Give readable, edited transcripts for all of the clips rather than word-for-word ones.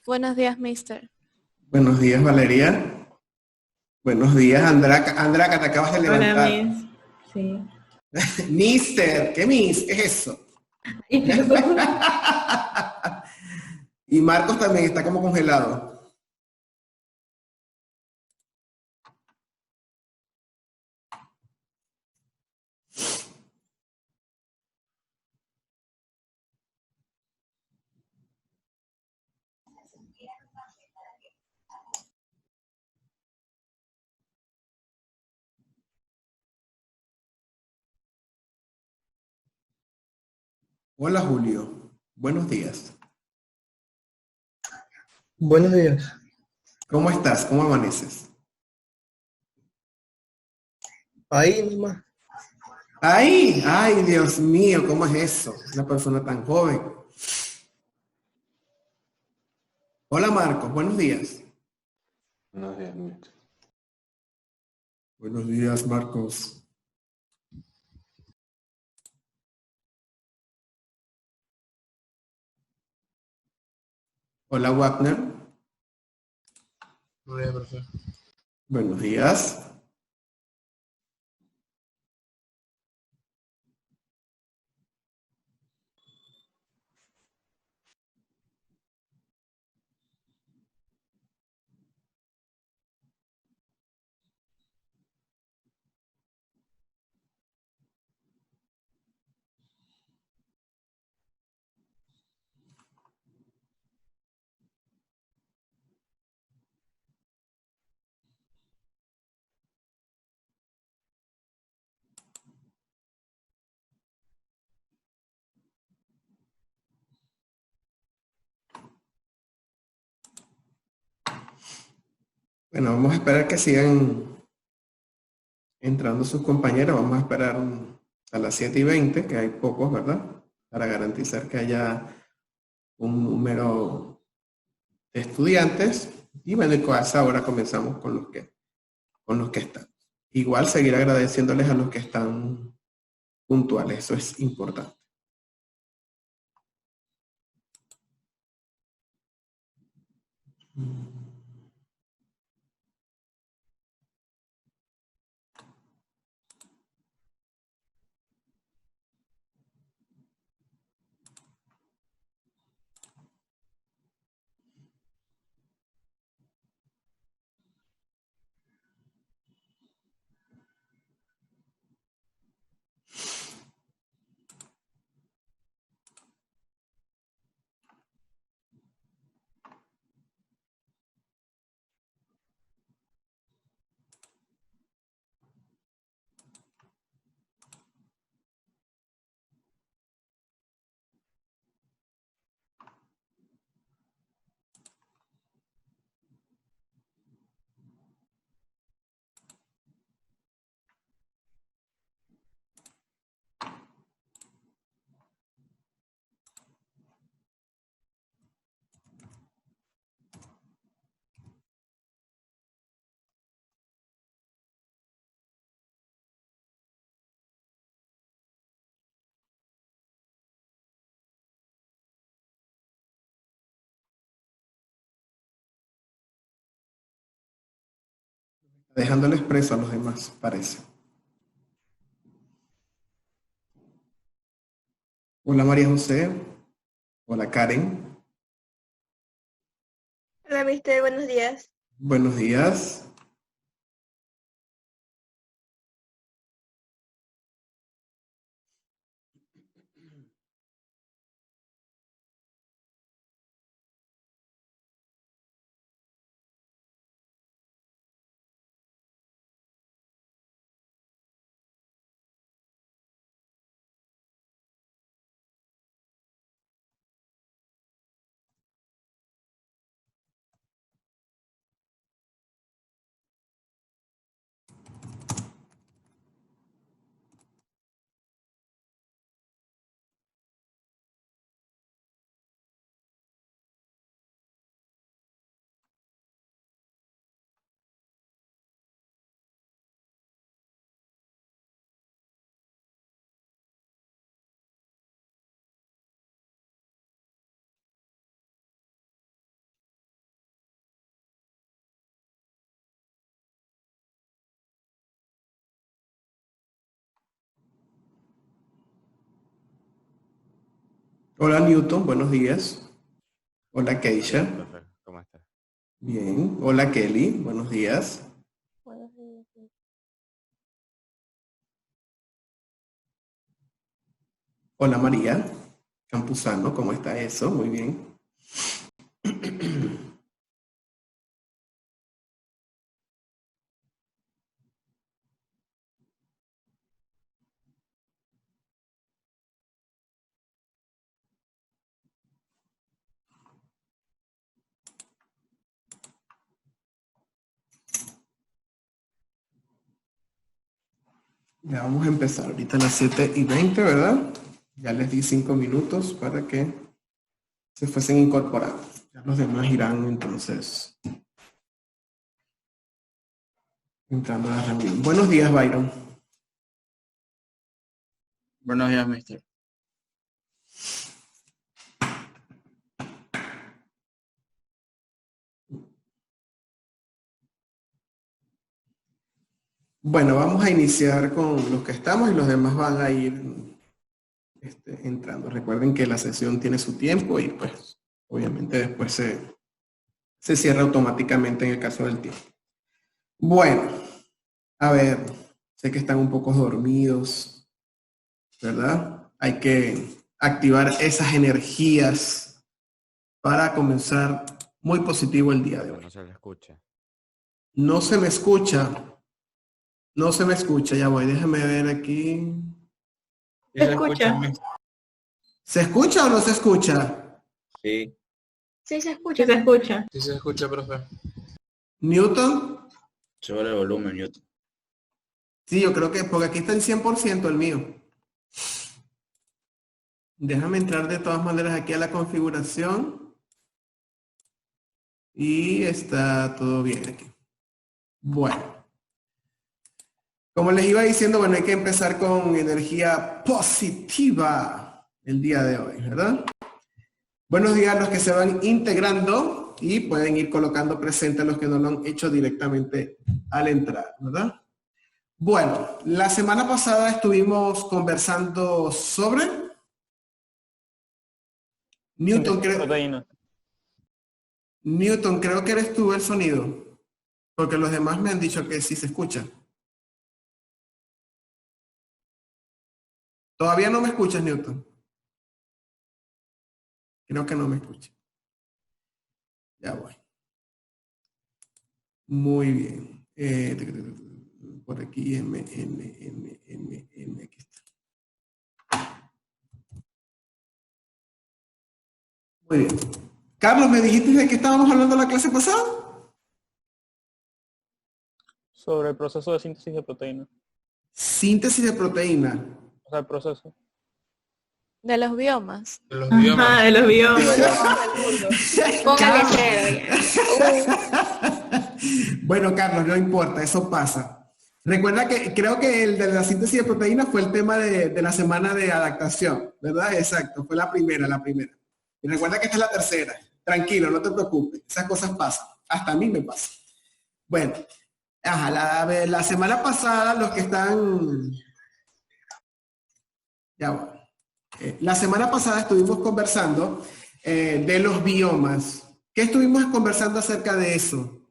Buenos días, mister. Buenos días, Valeria. Buenos días, Andraka. Andraka, te acabas de Hola, levantar. Miss. Sí. Mister, ¿qué Miss? ¿Qué es eso? Y perdón. Y Marcos también está como congelado. Hola, Julio. Buenos días. Buenos días. ¿Cómo estás? ¿Cómo amaneces? Ahí nomás. ¡Ay! ¡Ay, Dios mío! ¿Cómo es eso? Una persona tan joven. Hola, Marcos. Buenos días. Buenos días, mister. Buenos días, Marcos. Hola, Wagner. Buenos días, profesor. Buenos días. Bueno, vamos a esperar que sigan entrando sus compañeros. Vamos a esperar a las 7:20, que hay pocos, ¿verdad? Para garantizar que haya un número de estudiantes. Y bueno, y con esa hora comenzamos con los que están. Igual seguir agradeciéndoles a los que están puntuales, eso es importante. Dejándoles preso a los demás, parece. Hola María José. Hola Karen. Hola, mister, buenos días. Buenos días. Hola Newton, buenos días. Hola Keisha. Profe, ¿cómo está? Bien. Hola Kelly, buenos días. Buenos días. Hola María Campuzano, ¿cómo está eso? Muy bien. Ya vamos a empezar ahorita a las 7:20, ¿verdad? Ya les di 5 minutos para que se fuesen incorporando. Ya los demás irán entonces entrando a la reunión. Buenos días, Byron. Buenos días, mister. Bueno, vamos a iniciar con los que estamos y los demás van a ir entrando. Recuerden que la sesión tiene su tiempo y pues obviamente después se cierra automáticamente en el caso del tiempo. Bueno, a ver, sé que están un poco dormidos, ¿verdad? Hay que activar esas energías para comenzar muy positivo el día de hoy. No se le escucha. No se me escucha. No se me escucha, ya voy, déjame ver aquí. ¿Sí ¿Se escucha? mister? ¿Se escucha o no se escucha? Sí. Sí, se escucha. Sí se escucha. Sí se escucha, profe. ¿Newton? Sube el volumen, Newton. Sí, yo creo que, porque aquí está en 100% el mío. Déjame entrar de todas maneras aquí a la configuración. Y está todo bien aquí. Bueno. Como les iba diciendo, bueno, hay que empezar con energía positiva el día de hoy, ¿verdad? Buenos días a los que se van integrando y pueden ir colocando presente a los que no lo han hecho directamente al entrar, ¿verdad? Bueno, la semana pasada estuvimos conversando sobre Newton, Newton, creo que eres tú el sonido, porque los demás me han dicho que sí se escucha. ¿Todavía no me escuchas, Newton? Creo que no me escucha. Ya voy. Muy bien. Por aquí, aquí está. Muy bien. Carlos, ¿me dijiste de qué estábamos hablando la clase pasada? Sobre el proceso de síntesis de proteína. Síntesis de proteína. O sea, el proceso. De los biomas. De los Ajá, biomas. de los biomas. Póngale Carlos. cero ya. Bueno, Carlos, no importa, eso pasa. Recuerda que creo que el de la síntesis de proteínas fue el tema de la semana de adaptación, ¿verdad? Exacto, fue la primera. Y recuerda que esta es la tercera. Tranquilo, no te preocupes, esas cosas pasan. Hasta a mí me pasa. Bueno, la semana pasada los que están... Ya va. La semana pasada estuvimos conversando de los biomas. ¿Qué estuvimos conversando acerca de eso?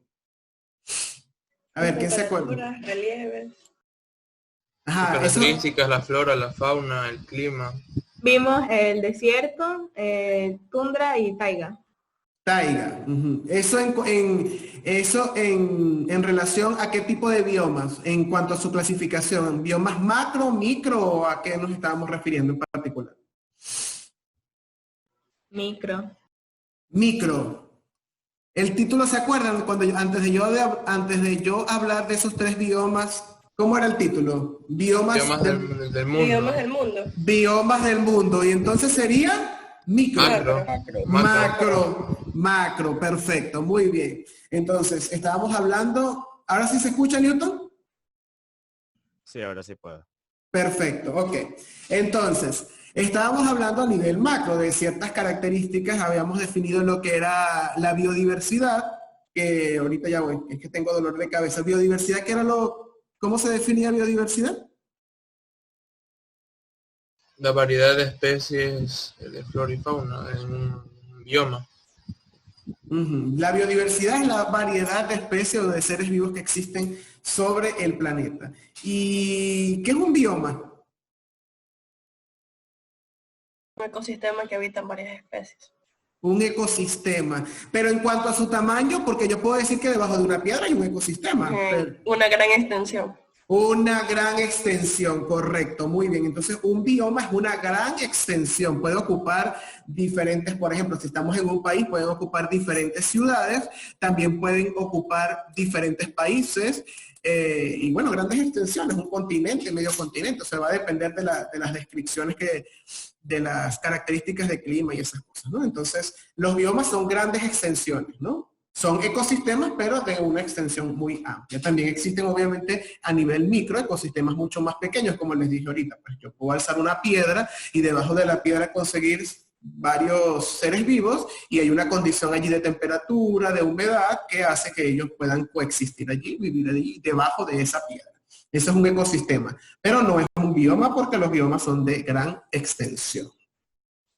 A ver, ¿quién se acuerda? Relieves. Ajá, Las eso, características, la flora, la fauna, el clima. Vimos el desierto, tundra y taiga. taiga. Ujú. Eso en relación a qué tipo de biomas, en cuanto a su clasificación, biomas macro, micro, o a qué nos estábamos refiriendo en particular. Micro. Micro. El título, ¿se acuerdan? Antes de yo hablar de esos tres biomas, ¿cómo era el título? Biomas del mundo. Idiomas del mundo. Biomas del mundo. Y entonces sería micro. Macro. Macro, perfecto, muy bien. Entonces, estábamos hablando, ¿ahora sí se escucha, Newton? Sí, ahora sí puedo. Perfecto, ok. Entonces, estábamos hablando a nivel macro de ciertas características, habíamos definido lo que era la biodiversidad, que ahorita ya voy, es que tengo dolor de cabeza. Biodiversidad, ¿qué era ¿cómo se definía biodiversidad? La variedad de especies de flora y fauna en un bioma. Ujú. La biodiversidad es la variedad de especies o de seres vivos que existen sobre el planeta. ¿Y qué es un bioma? Un ecosistema que habitan varias especies. Un ecosistema. Pero en cuanto a su tamaño, porque yo puedo decir que debajo de una piedra hay un ecosistema. Pero Una gran extensión. una gran extensión, correcto, muy bien. Entonces, un bioma es una gran extensión. Puede ocupar diferentes, por ejemplo, si estamos en un país, pueden ocupar diferentes ciudades, también pueden ocupar diferentes países, y bueno, grandes extensiones, un continente, medio continente. O sea, va a depender de las descripciones de las características de clima y esas cosas, ¿no? Entonces, los biomas son grandes extensiones, ¿no? Son ecosistemas, pero de una extensión muy amplia. También existen, obviamente, a nivel micro, ecosistemas mucho más pequeños, como les dije ahorita. Pues yo puedo alzar una piedra y debajo de la piedra conseguir varios seres vivos y hay una condición allí de temperatura, de humedad, que hace que ellos puedan coexistir allí, vivir allí, debajo de esa piedra. Eso es un ecosistema, pero no es un bioma porque los biomas son de gran extensión.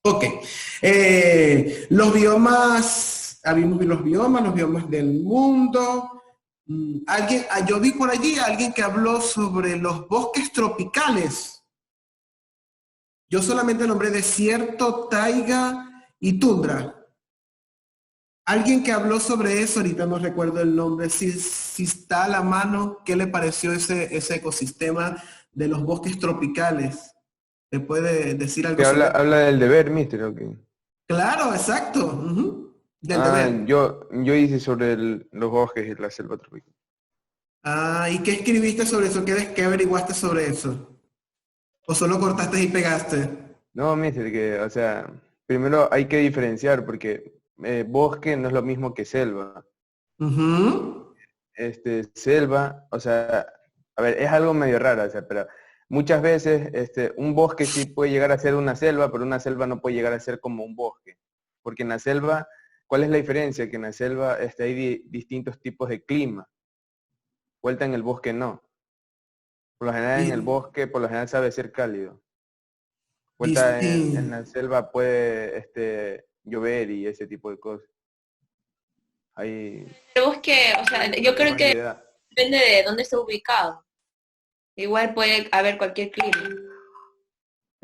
Ok. Los biomas, vimos los biomas del mundo. Yo vi por allí a alguien que habló sobre los bosques tropicales. Yo solamente nombré desierto, taiga y tundra. Alguien que habló sobre eso, ahorita no recuerdo el nombre, si está a la mano, ¿qué le pareció ese ecosistema de los bosques tropicales? ¿Me puede decir algo Que sobre eso? habla del deber, mister, ¿ok? Claro, exacto. Ujú. Del deber. Yo hice sobre los bosques y la selva tropical. ¿Y qué escribiste sobre eso? ¿Qué averiguaste sobre eso? ¿O solo cortaste y pegaste? No, mister, que, o sea, primero hay que diferenciar porque bosque no es lo mismo que selva. Ujú. Selva, o sea, a ver, es algo medio raro, o sea, pero muchas veces un bosque sí puede llegar a ser una selva, pero una selva no puede llegar a ser como un bosque. Porque en la selva, ¿cuál es la diferencia? Que en la selva hay distintos tipos de clima. Vuelta en el bosque no. Por lo general en el bosque, por lo general sabe ser cálido. Vuelta en la selva puede llover y ese tipo de cosas. Hay El bosque, o sea, yo creo que variedad. depende de dónde esté ubicado. Igual puede haber cualquier clima.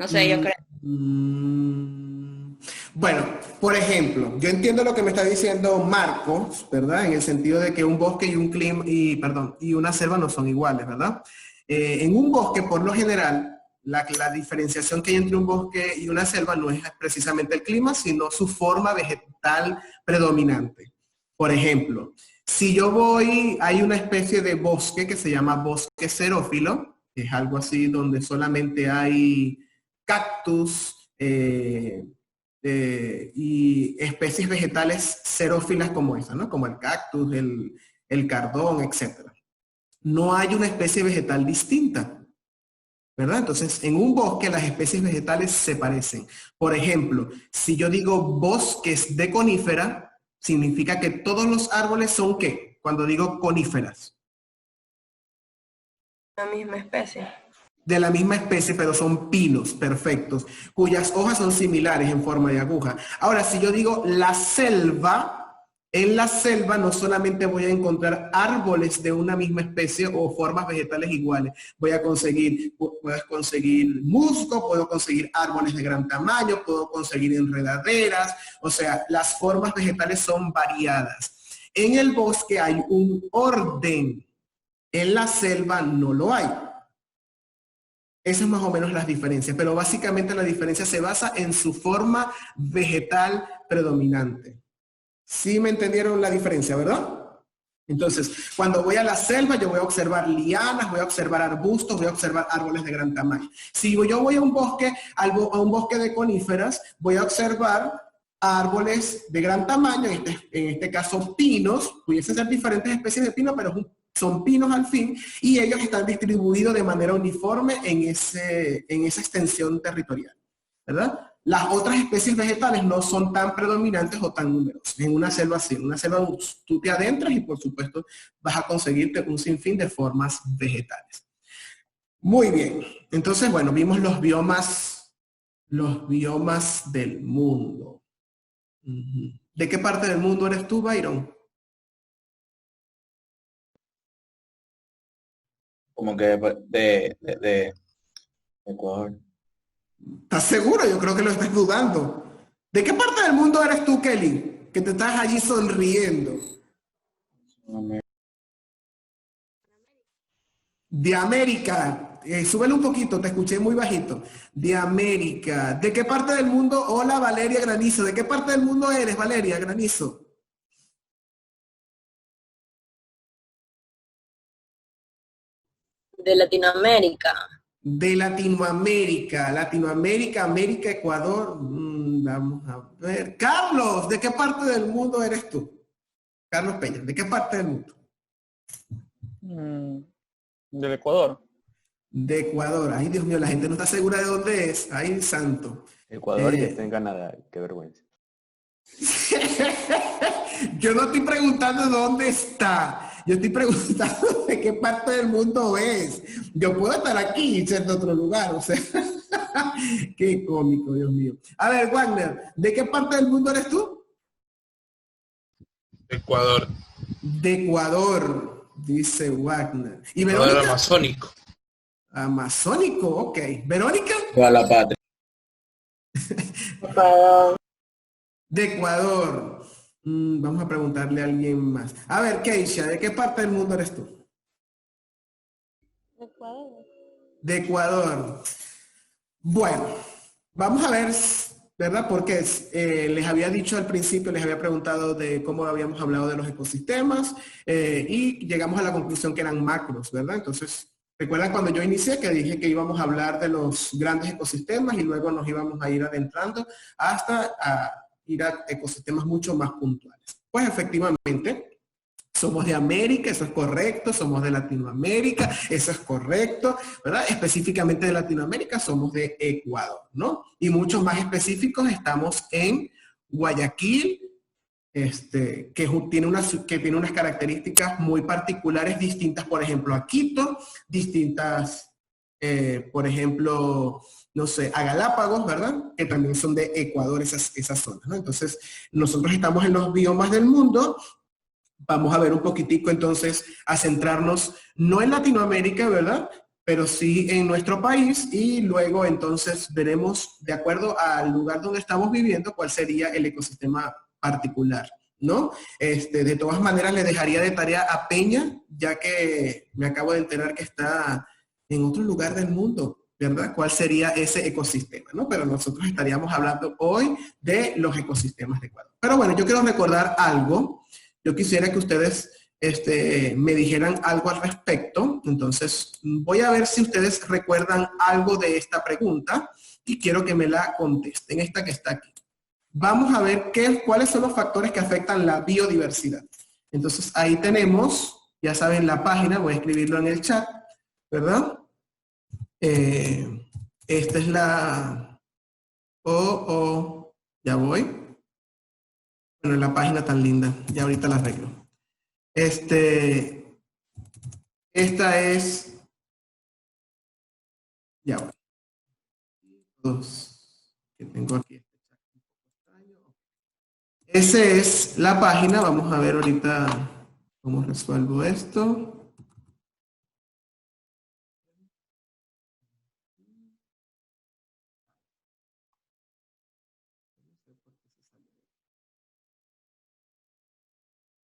No sé, yo creo. Bueno, por ejemplo, yo entiendo lo que me está diciendo Marcos, ¿verdad? En el sentido de que un bosque y un clima, y una selva no son iguales, ¿verdad? En un bosque, por lo general, la diferenciación que hay entre un bosque y una selva no es precisamente el clima, sino su forma vegetal predominante. Por ejemplo, si yo hay una especie de bosque que se llama bosque xerófilo, que es algo así donde solamente hay cactus y especies vegetales xerófilas como esa, ¿no? Como el cactus, el cardón, etc. No hay una especie vegetal distinta, ¿verdad? Entonces, en un bosque las especies vegetales se parecen. Por ejemplo, si yo digo bosques de conífera, significa que todos los árboles son ¿qué? Cuando digo coníferas. La misma especie. De la misma especie, pero son pinos perfectos, cuyas hojas son similares en forma de aguja. Ahora, si yo digo la selva, en la selva no solamente voy a encontrar árboles de una misma especie o formas vegetales iguales. Puedo conseguir musgo, puedo conseguir árboles de gran tamaño, puedo conseguir enredaderas. O sea, las formas vegetales son variadas. En el bosque hay un orden. En la selva no lo hay. Esas es más o menos las diferencias, pero básicamente la diferencia se basa en su forma vegetal predominante. ¿Sí me entendieron la diferencia, verdad? Entonces, cuando voy a la selva, yo voy a observar lianas, voy a observar arbustos, voy a observar árboles de gran tamaño. Si yo voy a un bosque, de coníferas, voy a observar árboles de gran tamaño, en este caso pinos, pudiesen ser diferentes especies de pino, pero son pinos al fin, y ellos están distribuidos de manera uniforme en esa extensión territorial, ¿verdad? Las otras especies vegetales no son tan predominantes o tan numerosas. En una selva sí, en una selva tú te adentras y por supuesto vas a conseguirte un sinfín de formas vegetales. Muy bien, entonces bueno, vimos los biomas los biomas del mundo. Ujú. ¿De qué parte del mundo eres tú, Byron? Como que de Ecuador. ¿Estás seguro? Yo creo que lo estás dudando. ¿De qué parte del mundo eres tú, Kelly? Que te estás allí sonriendo. De América. Súbele un poquito, te escuché muy bajito. De América. ¿De qué parte del mundo? Hola, Valeria Granizo. ¿De qué parte del mundo eres, Valeria Granizo? De Latinoamérica. De Latinoamérica. Latinoamérica, América, Ecuador. Vamos a ver. Carlos, ¿de qué parte del mundo eres tú? Carlos Peña, ¿de qué parte del mundo? Del Ecuador. De Ecuador. Ay, Dios mío, la gente no está segura de dónde es. Ay, santo. Ecuador y está en Canadá. Qué vergüenza. Yo no estoy preguntando dónde está. Yo estoy preguntando de qué parte del mundo es. Yo puedo estar aquí y ser de otro lugar. O sea, qué cómico, Dios mío. A ver, Wagner, ¿de qué parte del mundo eres tú? Ecuador. De Ecuador, dice Wagner. ¿Y Ecuador Verónica? amazónico. Amazónico, ok. ¿Verónica? Toda la patria. De Ecuador. Vamos a preguntarle a alguien más. A ver, Keisha, ¿de qué parte del mundo eres tú? Ecuador. De Ecuador. Bueno, vamos a ver, ¿verdad? Porque les había dicho al principio, les había preguntado de cómo habíamos hablado de los ecosistemas y llegamos a la conclusión que eran macros, ¿verdad? Entonces, recuerdan cuando yo inicié que dije que íbamos a hablar de los grandes ecosistemas y luego nos íbamos a ir adentrando hasta ir a ecosistemas mucho más puntuales. Pues efectivamente, somos de América, eso es correcto, somos de Latinoamérica, eso es correcto, ¿verdad? Específicamente de Latinoamérica somos de Ecuador, ¿no? Y muchos más específicos estamos en Guayaquil, que tiene unas características muy particulares, distintas, por ejemplo, a Quito, distintas, por ejemplo, no sé, a Galápagos, ¿verdad? Que también son de Ecuador esas zonas, ¿no? Entonces, nosotros estamos en los biomas del mundo. Vamos a ver un poquitico entonces a centrarnos no en Latinoamérica, ¿verdad? Pero sí en nuestro país y luego entonces veremos, de acuerdo al lugar donde estamos viviendo, cuál sería el ecosistema particular, ¿no? De todas maneras le dejaría de tarea a Peña, ya que me acabo de enterar que está en otro lugar del mundo, ¿verdad? ¿Cuál sería ese ecosistema, ¿no? Pero nosotros estaríamos hablando hoy de los ecosistemas de Ecuador. Pero bueno, yo quiero recordar algo. Yo quisiera que ustedes me dijeran algo al respecto. Entonces, voy a ver si ustedes recuerdan algo de esta pregunta y quiero que me la contesten, esta que está aquí. Vamos a ver cuáles son los factores que afectan la biodiversidad. Entonces, ahí tenemos, ya saben, la página, voy a escribirlo en el chat, ¿verdad? Esta es la... ya voy. Bueno, la página tan linda, ya ahorita la arreglo. Esta es... Ya voy. Dos que tengo aquí. Esa es la página, vamos a ver ahorita cómo resuelvo esto.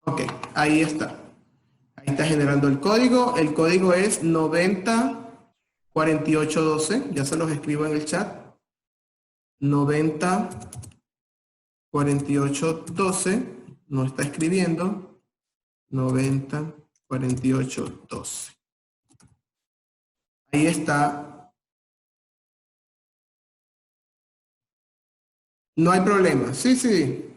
Ok, ahí está. Ahí está generando el código. El código es 904812. Ya se los escribo en el chat. 904812. No está escribiendo. 904812. Ahí está. No hay problema. Sí, sí.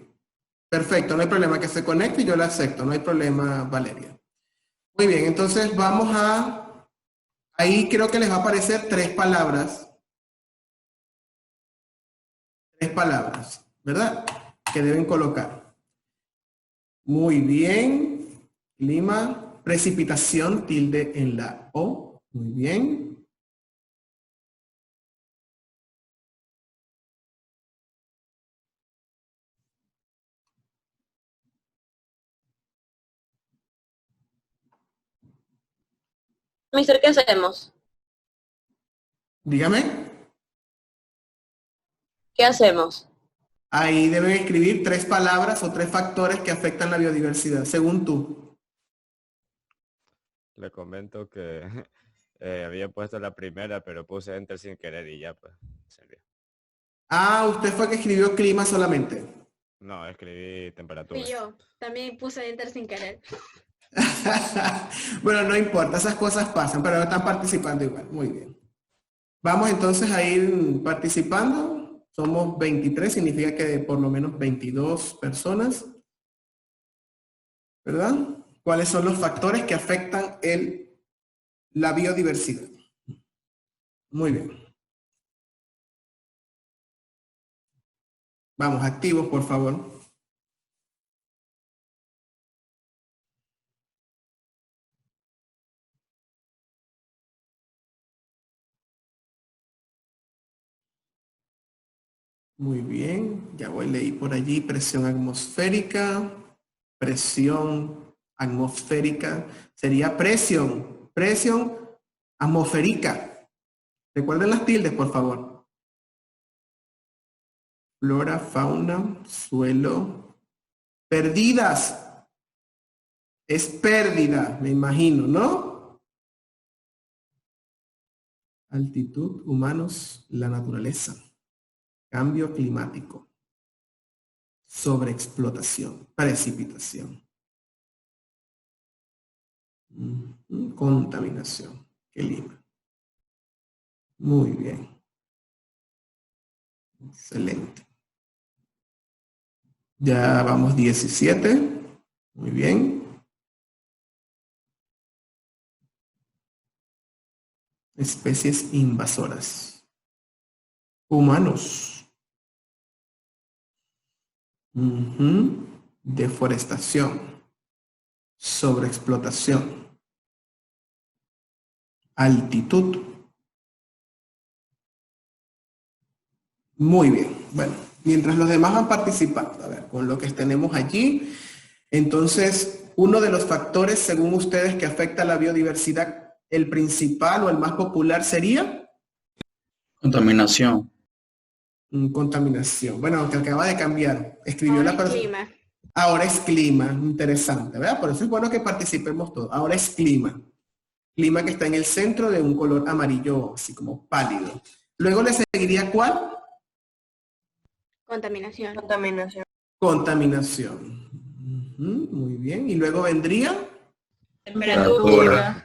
Perfecto, no hay problema, que se conecte y yo la acepto, no hay problema, Valeria. Muy bien, entonces vamos a... Ahí creo que les va a aparecer tres palabras. Tres palabras, ¿verdad? Que deben colocar. Muy bien. Clima, precipitación, tilde en la O. Muy bien. Mister, ¿qué hacemos? Dígame. ¿Qué hacemos? Ahí deben escribir 3 palabras o 3 factores que afectan la biodiversidad, según tú. Le comento que había puesto la primera, pero puse enter sin querer y ya, pues, sirvió. Ah, usted fue que escribió clima solamente. No, escribí temperatura. Fui yo. También puse enter sin querer. Bueno, no importa, esas cosas pasan, pero están participando igual. Muy bien. Vamos entonces a ir participando. Somos 23, significa que por lo menos 22 personas. ¿Verdad? ¿Cuáles son los factores que afectan la biodiversidad? Muy bien. Vamos, activos, por favor. Muy bien, ya leí por allí presión atmosférica, presión atmosférica, sería presión atmosférica. Recuerden las tildes, por favor. Flora, fauna, suelo, perdidas. Es pérdida, me imagino, ¿no? Altitud, humanos, la naturaleza. Cambio climático, sobreexplotación, precipitación, contaminación, clima. Muy bien. Excelente. Ya vamos 17. Muy bien. Especies invasoras. Humanos. Deforestación, sobreexplotación, altitud. Muy bien, bueno, mientras los demás van participando, a ver, con lo que tenemos allí, entonces, uno de los factores, según ustedes, que afecta a la biodiversidad, el principal o el más popular sería... Contaminación. Contaminación. Bueno, aunque acaba de cambiar. Escribió Ahora la persona. clima. Ahora es clima. Interesante, ¿verdad? Por eso es bueno que participemos todos. Ahora es clima. Clima que está en el centro de un color amarillo, así como pálido. Luego le seguiría ¿cuál? Contaminación. Contaminación. Contaminación. Muy bien. Y luego vendría Temperatura.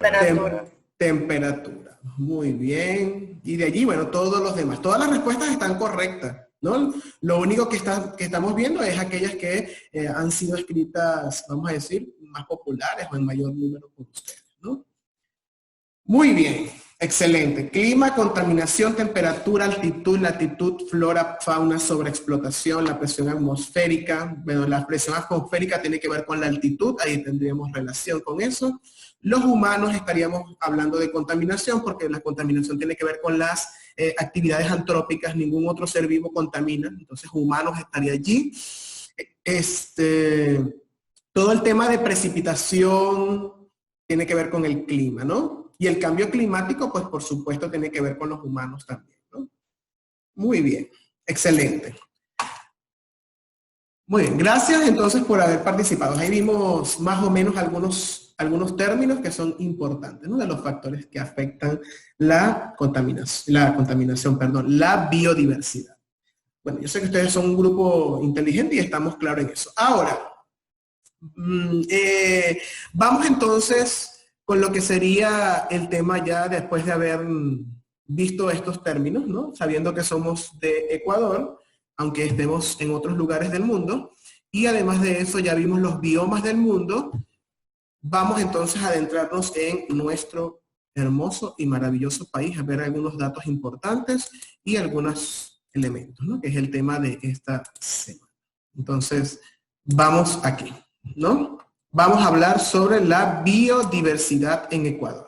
temperatura. Muy bien. Y de allí, bueno, todos los demás. Todas las respuestas están correctas, ¿no? Lo único que estamos viendo es aquellas que han sido escritas, vamos a decir, más populares o en mayor número por ustedes, ¿no? Muy bien. Excelente. Clima, contaminación, temperatura, altitud, latitud, flora, fauna, sobreexplotación, la presión atmosférica. Bueno, la presión atmosférica tiene que ver con la altitud, ahí tendríamos relación con eso. Los humanos estaríamos hablando de contaminación porque la contaminación tiene que ver con las actividades antrópicas, ningún otro ser vivo contamina, entonces humanos estaría allí. Todo el tema de precipitación tiene que ver con el clima, ¿no? Y el cambio climático, pues por supuesto, tiene que ver con los humanos también, ¿no? Muy bien, excelente. Muy bien, gracias entonces por haber participado. Ahí vimos más o menos algunos términos que son importantes, ¿no? De los factores que afectan la contaminación, la biodiversidad. Bueno, yo sé que ustedes son un grupo inteligente y estamos claros en eso. Ahora, vamos entonces con lo que sería el tema ya después de haber visto estos términos, ¿no? Sabiendo que somos de Ecuador, aunque estemos en otros lugares del mundo, y además de eso ya vimos los biomas del mundo. Vamos entonces a adentrarnos en nuestro hermoso y maravilloso país, a ver algunos datos importantes y algunos elementos, ¿no? Que es el tema de esta semana. Entonces, vamos aquí, ¿no? Vamos a hablar sobre la biodiversidad en Ecuador.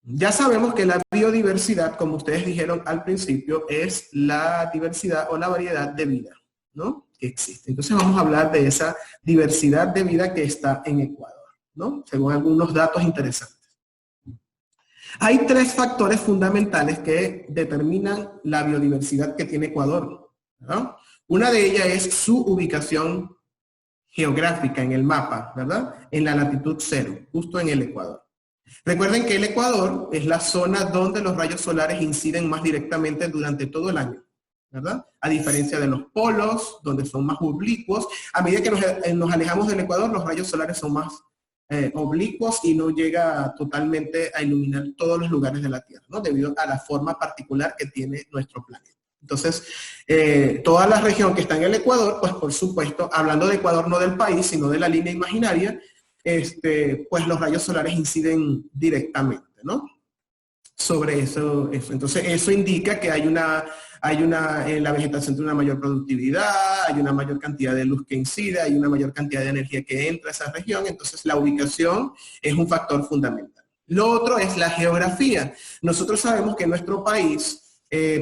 Ya sabemos que la biodiversidad, como ustedes dijeron al principio, es la diversidad o la variedad de vida, ¿no? Que existe. Entonces vamos a hablar de esa diversidad de vida que está en Ecuador, ¿no? Según algunos datos interesantes. Hay tres factores fundamentales que determinan la biodiversidad que tiene Ecuador, ¿verdad? Una de ellas es su ubicación geográfica en el mapa, ¿verdad? En la latitud 0, justo en el Ecuador. Recuerden que el Ecuador es la zona donde los rayos solares inciden más directamente durante todo el año, ¿verdad? A diferencia de los polos, donde son más oblicuos. A medida que nos alejamos del Ecuador, los rayos solares son más oblicuos y no llega totalmente a iluminar todos los lugares de la Tierra, ¿no? Debido a la forma particular que tiene nuestro planeta. Entonces, toda la región que está en el Ecuador, pues por supuesto, hablando de Ecuador no del país, sino de la línea imaginaria, pues los rayos solares inciden directamente, ¿no? Sobre eso. Entonces, eso indica que la vegetación tiene una mayor productividad, hay una mayor cantidad de luz que incide, hay una mayor cantidad de energía que entra a esa región, entonces la ubicación es un factor fundamental. Lo otro es la geografía. Nosotros sabemos que nuestro país,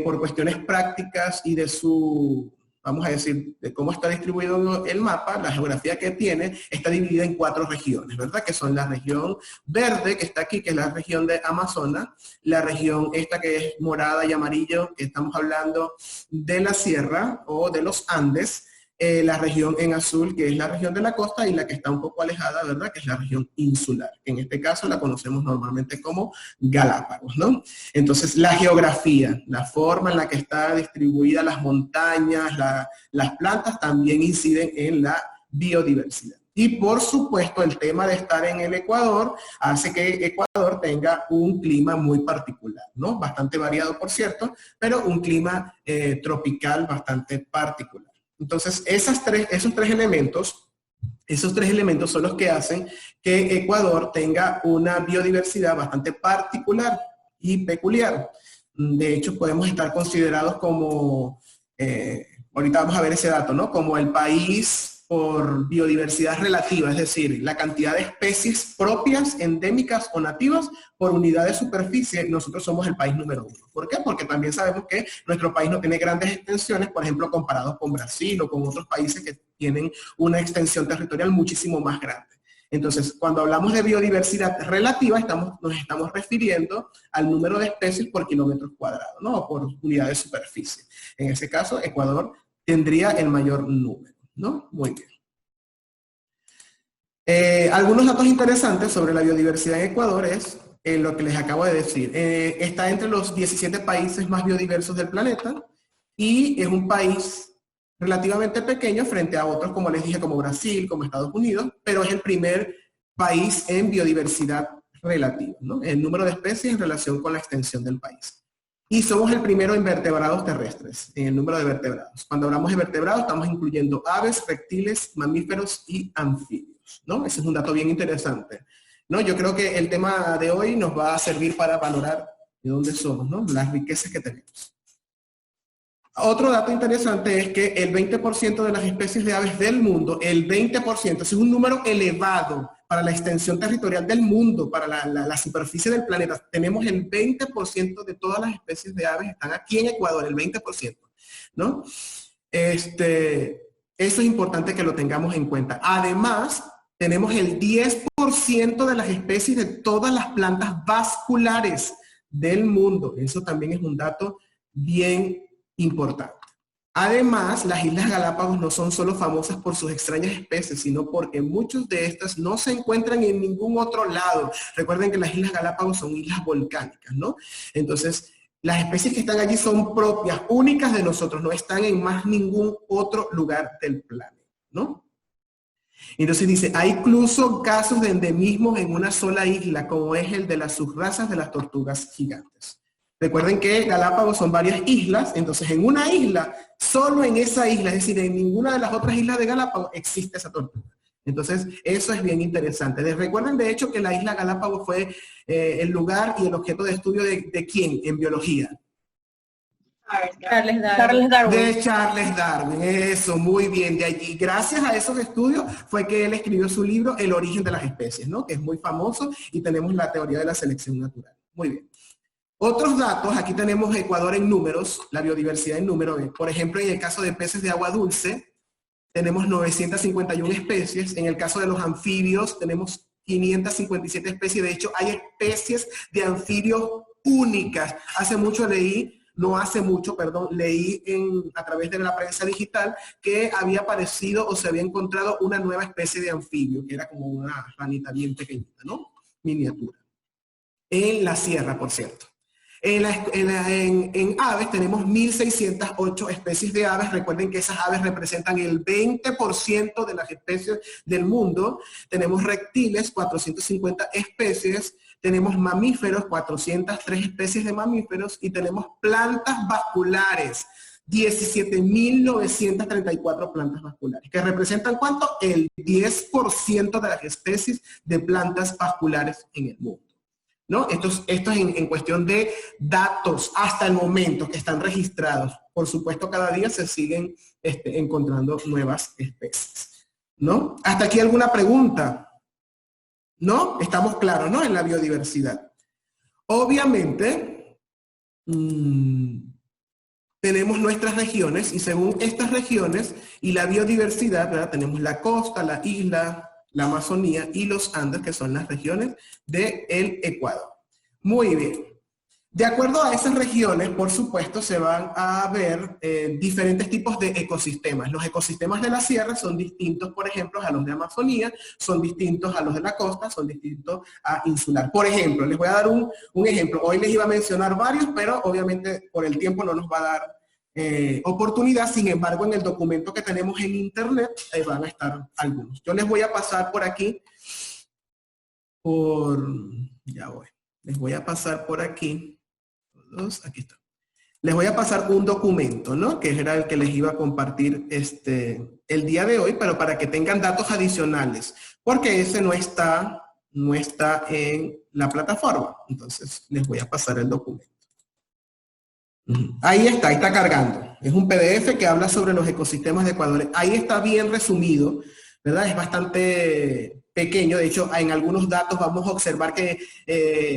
por cuestiones prácticas y de su, vamos a decir, de cómo está distribuido el mapa, la geografía que tiene, está dividida en 4 regiones, ¿verdad? Que son la región verde, que está aquí, que es la región de Amazonas, la región esta que es morada y amarillo, que estamos hablando de la sierra o de los Andes, la región en azul, que es la región de la costa, y la que está un poco alejada, ¿verdad? Que es la región insular. En este caso la conocemos normalmente como Galápagos, ¿no? Entonces, la geografía, la forma en la que está distribuida las montañas, las plantas, también inciden en la biodiversidad. Y por supuesto, el tema de estar en el Ecuador hace que Ecuador tenga un clima muy particular, ¿no? Bastante variado, por cierto, pero un clima tropical bastante particular. Entonces, esos tres elementos son los que hacen que Ecuador tenga una biodiversidad bastante particular y peculiar. De hecho, podemos estar considerados como, ahorita vamos a ver ese dato, ¿no? Como el país por biodiversidad relativa, es decir, la cantidad de especies propias, endémicas o nativas por unidad de superficie. Nosotros somos el país número 1. ¿Por qué? Porque también sabemos que nuestro país no tiene grandes extensiones, por ejemplo, comparados con Brasil o con otros países que tienen una extensión territorial muchísimo más grande. Entonces, cuando hablamos de biodiversidad relativa, nos estamos refiriendo al número de especies por kilómetros cuadrados, ¿no? O por unidad de superficie. En ese caso, Ecuador tendría el mayor número, ¿no? Muy bien. Algunos datos interesantes sobre la biodiversidad en Ecuador es lo que les acabo de decir. Está entre los 17 países más biodiversos del planeta y es un país relativamente pequeño frente a otros, como les dije, como Brasil, como Estados Unidos, pero es el primer país en biodiversidad relativa, ¿no? El número de especies en relación con la extensión del país. Y somos el primero en vertebrados terrestres, en el número de vertebrados. Cuando hablamos de vertebrados, estamos incluyendo aves, reptiles, mamíferos y anfibios, ¿no? Ese es un dato bien interesante, ¿no? Yo creo que el tema de hoy nos va a servir para valorar de dónde somos, ¿no? Las riquezas que tenemos. Otro dato interesante es que el 20% de las especies de aves del mundo, el 20%, es un número elevado para la extensión territorial del mundo, para la superficie del planeta. Tenemos el 20% de todas las especies de aves están aquí en Ecuador, el 20%, ¿no? Eso es importante que lo tengamos en cuenta. Además, tenemos el 10% de las especies de todas las plantas vasculares del mundo. Eso también es un dato bien importante. Además, las Islas Galápagos no son solo famosas por sus extrañas especies, sino porque muchas de estas no se encuentran en ningún otro lado. Recuerden que las Islas Galápagos son islas volcánicas, ¿no? Entonces, las especies que están allí son propias, únicas de nosotros, no están en más ningún otro lugar del planeta, ¿no? Entonces dice, hay incluso casos de endemismos en una sola isla, como es el de las subrazas de las tortugas gigantes. Recuerden que Galápagos son varias islas, entonces en una isla, solo en esa isla, es decir, en ninguna de las otras islas de Galápagos existe esa tortuga. Entonces, eso es bien interesante. Recuerden, de hecho, que la isla Galápagos fue el lugar y el objeto de estudio de ¿quién? En biología. Charles Darwin. De Charles Darwin, eso, muy bien. De allí, gracias a esos estudios, fue que él escribió su libro El origen de las especies, ¿no? Que es muy famoso, y tenemos la teoría de la selección natural. Muy bien. Otros datos, aquí tenemos Ecuador en números, la biodiversidad en números. Por ejemplo, en el caso de peces de agua dulce, tenemos 951 especies. En el caso de los anfibios, tenemos 557 especies. De hecho, hay especies de anfibios únicas. Hace mucho leí, no hace mucho, perdón, leí a través de la prensa digital que había aparecido o se había encontrado una nueva especie de anfibio, que era como una ranita bien pequeñita, ¿no? Miniatura. En la sierra, por cierto. En aves tenemos 1.608 especies de aves. Recuerden que esas aves representan el 20% de las especies del mundo. Tenemos reptiles, 450 especies. Tenemos mamíferos, 403 especies de mamíferos. Y tenemos plantas vasculares, 17.934 plantas vasculares. ¿Que representan cuánto? El 10% de las especies de plantas vasculares en el mundo, ¿no? Esto es en cuestión de datos hasta el momento que están registrados. Por supuesto, cada día se siguen encontrando nuevas especies, ¿no? ¿Hasta aquí alguna pregunta? ¿No? Estamos claros, ¿no? En la biodiversidad. Obviamente, tenemos nuestras regiones y según estas regiones y la biodiversidad, ¿verdad? Tenemos la costa, la isla, la Amazonía y los Andes, que son las regiones del Ecuador. Muy bien. De acuerdo a esas regiones, por supuesto, se van a ver diferentes tipos de ecosistemas. Los ecosistemas de la sierra son distintos, por ejemplo, a los de Amazonía, son distintos a los de la costa, son distintos a insular. Por ejemplo, les voy a dar un ejemplo. Hoy les iba a mencionar varios, pero obviamente por el tiempo no nos va a dar oportunidad. Sin embargo, en el documento que tenemos en internet van a estar algunos. Yo les voy a pasar por aquí, les voy a pasar por aquí, aquí está. Les voy a pasar un documento, ¿no? Que era el que les iba a compartir el día de hoy, pero para que tengan datos adicionales, porque ese no está en la plataforma. Entonces, les voy a pasar el documento. Ahí está cargando. Es un PDF que habla sobre los ecosistemas de Ecuador. Ahí está bien resumido, ¿verdad? Es bastante pequeño. De hecho, en algunos datos vamos a observar que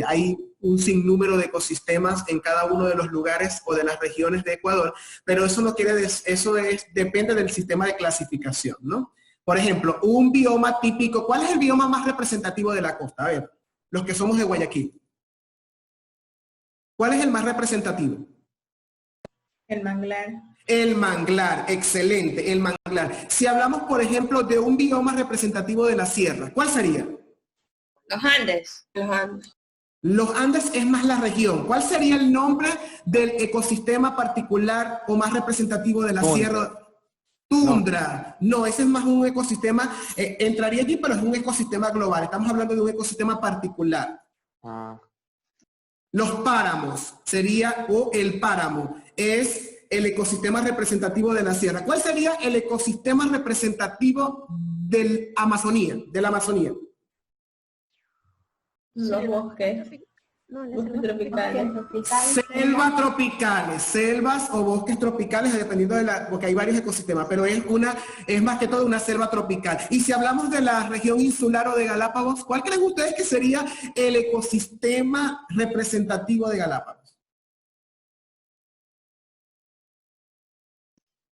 hay un sinnúmero de ecosistemas en cada uno de los lugares o de las regiones de Ecuador, pero eso no quiere decir, depende del sistema de clasificación, ¿no? Por ejemplo, un bioma típico. ¿Cuál es el bioma más representativo de la costa? A ver, los que somos de Guayaquil. ¿Cuál es el más representativo? El manglar. El manglar, excelente, el manglar. Si hablamos, por ejemplo, de un bioma representativo de la sierra, ¿cuál sería? Los Andes. Los Andes. Los Andes es más la región. ¿Cuál sería el nombre del ecosistema particular o más representativo de la sierra? Tundra. No, ese es más un ecosistema, entraría allí, pero es un ecosistema global. Estamos hablando de un ecosistema particular. Los páramos sería, o el páramo, es el ecosistema representativo de la sierra. ¿Cuál sería el ecosistema representativo de la Amazonía? Los bosques. Bosques tropicales. Selvas tropicales, selvas o bosques tropicales, dependiendo porque hay varios ecosistemas, pero es más que todo una selva tropical. Y si hablamos de la región insular o de Galápagos, ¿cuál creen ustedes que sería el ecosistema representativo de Galápagos?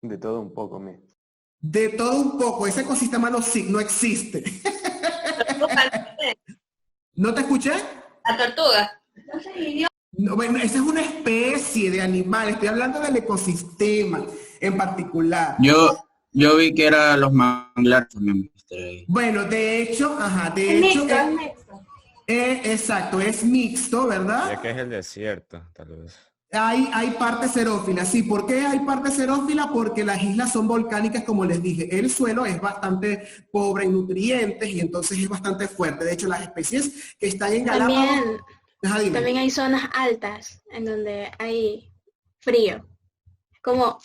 De todo un poco, De todo un poco, ese ecosistema no existe. ¿No te escuché? La tortuga. No, bueno, esa es una especie de animal, estoy hablando del ecosistema en particular. Yo vi que eran los manglares también. Bueno, de hecho, exacto, es mixto, ¿verdad? Ya que es el desierto, tal vez. Hay parte xerófila, sí. ¿Por qué hay parte xerófila? Porque las islas son volcánicas, como les dije. El suelo es bastante pobre en nutrientes y entonces es bastante fuerte. De hecho, las especies que están en Galápagos... También hay zonas altas en donde hay frío. Como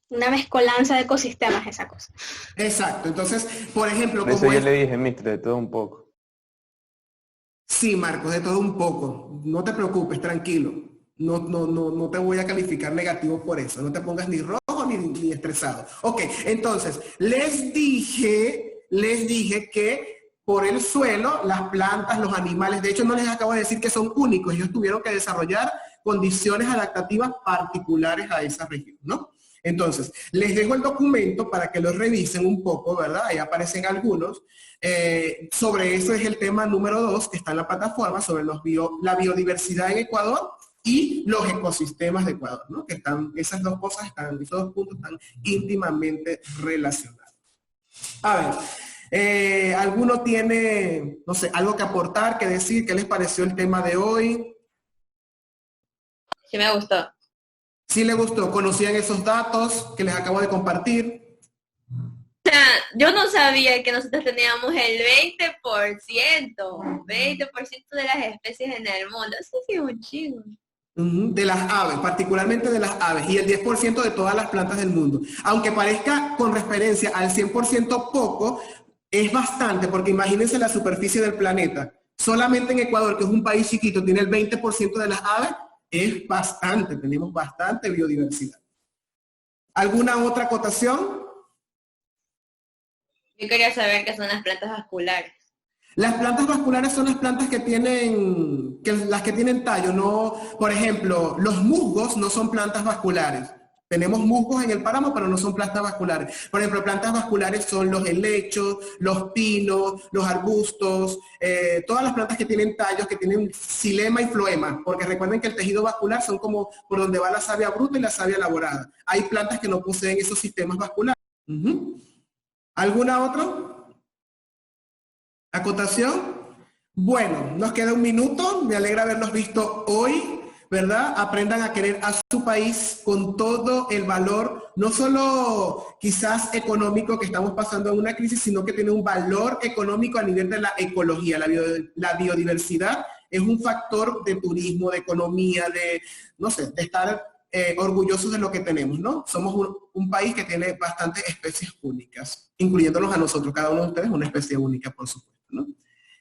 una mezcolanza de ecosistemas esa cosa. Exacto. Entonces, por ejemplo... Por eso yo le dije, mister, de todo un poco. Sí, Marcos, de todo un poco. No te preocupes, tranquilo. No te voy a calificar negativo por eso. No te pongas ni rojo ni estresado. Ok, entonces, les dije que por el suelo, las plantas, los animales, de hecho no les acabo de decir que son únicos, ellos tuvieron que desarrollar condiciones adaptativas particulares a esa región, ¿no? Entonces, les dejo el documento para que lo revisen un poco, ¿verdad? Ahí aparecen algunos. Sobre eso es el tema número 2 que está en la plataforma, sobre la biodiversidad en Ecuador y los ecosistemas de Ecuador, ¿no? Que están, esas dos cosas están, esos dos puntos están íntimamente relacionados. A ver, ¿alguno tiene, no sé, algo que aportar, que decir? ¿Qué les pareció el tema de hoy? Sí me gustó. ¿Sí les gustó? ¿Conocían esos datos que les acabo de compartir? O sea, yo no sabía que nosotros teníamos el 20%, 20% de las especies en el mundo. Eso sí es un chingo. De las aves, particularmente de las aves, y el 10% de todas las plantas del mundo. Aunque parezca con referencia al 100% poco, es bastante, porque imagínense la superficie del planeta. Solamente en Ecuador, que es un país chiquito, tiene el 20% de las aves, es bastante, tenemos bastante biodiversidad. ¿Alguna otra acotación? Yo quería saber qué son las plantas vasculares. Las plantas vasculares son las plantas que tienen, las que tienen tallo, no, por ejemplo, los musgos no son plantas vasculares. Tenemos musgos en el páramo, pero no son plantas vasculares. Por ejemplo, plantas vasculares son los helechos, los pinos, los arbustos, todas las plantas que tienen tallos, que tienen xilema y floema, porque recuerden que el tejido vascular son como por donde va la savia bruta y la savia elaborada. Hay plantas que no poseen esos sistemas vasculares. ¿Alguna otra acotación? Bueno, nos queda un minuto. Me alegra haberlos visto hoy, ¿verdad? Aprendan a querer a su país con todo el valor, no solo quizás económico, que estamos pasando en una crisis, sino que tiene un valor económico a nivel de la ecología. La biodiversidad es un factor de turismo, de economía, de, no sé, de estar orgullosos de lo que tenemos, ¿no? Somos un país que tiene bastantes especies únicas, incluyéndonos a nosotros, cada uno de ustedes una especie única, por supuesto, ¿no?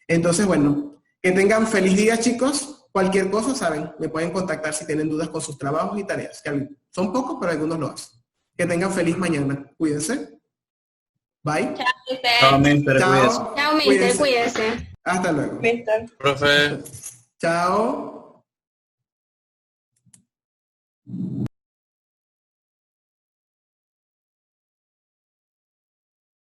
Entonces, bueno, que tengan feliz día, chicos. Cualquier cosa, saben, me pueden contactar si tienen dudas con sus trabajos y tareas, que son pocos, pero algunos lo hacen. Que tengan feliz mañana. Cuídense. Bye. Chao, mister, Chao. cuídese. Chao, mister, cuídese. Hasta luego. Profe. Chao.